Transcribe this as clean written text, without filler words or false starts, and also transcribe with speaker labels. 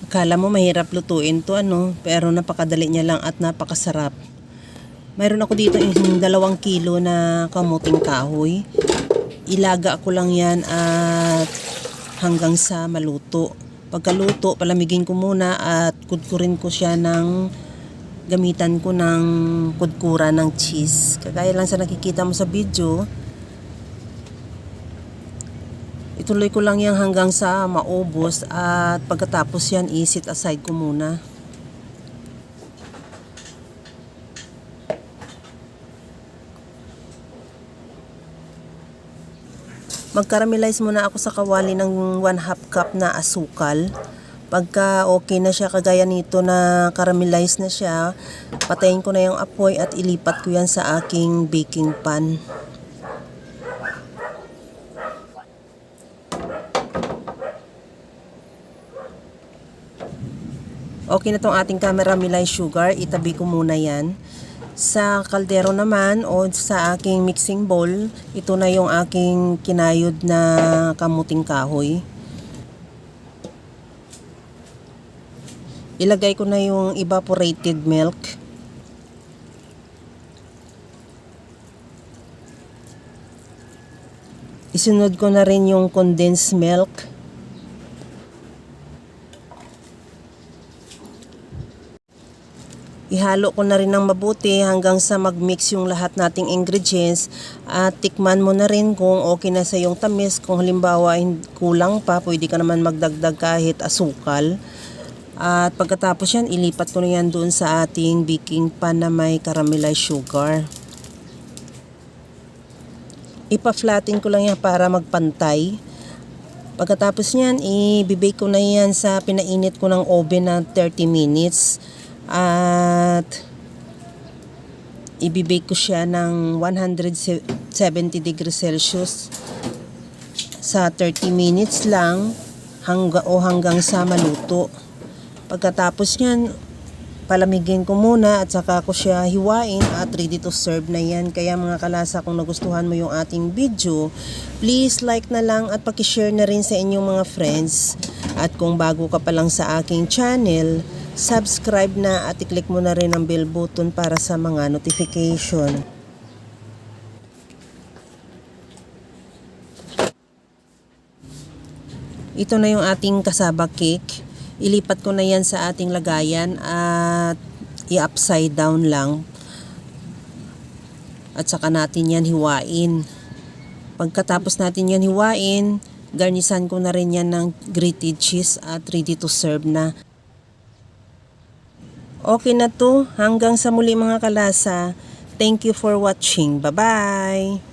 Speaker 1: Kala mo mahirap lutuin to pero napakadali niya lang at napakasarap. Mayroon ako dito yung 2 kilo na kamuting kahoy. Ilaga ko lang yan at hanggang sa maluto. Pagkaluto, palamigin ko muna at kudkurin ko siya gamitan ko ng kudkura ng cheese. Kagaya lang sa nakikita mo sa video. Ituloy ko lang yan hanggang sa maubos at pagkatapos yan i-set aside ko muna. Mag-caramelize muna ako sa kawali ng 1/2 cup na asukal. Pagka okay na siya kagaya nito na caramelize na siya, patayin ko na yung apoy at ilipat ko yan sa aking baking pan. Okay na tong ating caramelized sugar, itabi ko muna yan. Sa kaldero naman o sa aking mixing bowl, ito na yung aking kinayod na kamuting kahoy. Ilagay ko na yung evaporated milk. Isunod ko na rin yung condensed milk. Ihalo ko na rin ng mabuti hanggang sa mag-mix yung lahat nating ingredients at tikman mo na rin kung okay na sa yung tamis. Kung halimbawa kulang pa, pwede ka naman magdagdag kahit asukal. At pagkatapos yan, ilipat ko na yan doon sa ating baking pan na may caramelized sugar. Ipa-flatten ko lang yan para magpantay. Pagkatapos yan, i-bake ko na yan sa pinainit ko ng oven na 30 minutes. At ibibake ko siya ng 170 degrees Celsius sa 30 minutes lang hanggang sa maluto. Pagkatapos yan, palamigin ko muna at saka ko siya hiwain at ready to serve na yan. Kaya mga kalasa, kung nagustuhan mo yung ating video, please like na lang at pakishare na rin sa inyong mga friends. At kung bago ka pa lang sa aking channel, subscribe na at i-click mo na rin ang bell button para sa mga notification. Ito na yung ating kasaba cake. Ilipat ko na yan sa ating lagayan at i-upside down lang. At saka natin yan hiwain. Pagkatapos natin yan hiwain, garnisan ko na rin yan ng grated cheese at ready to serve na. Okay na to. Hanggang sa muli mga kalasa. Thank you for watching. Bye-bye!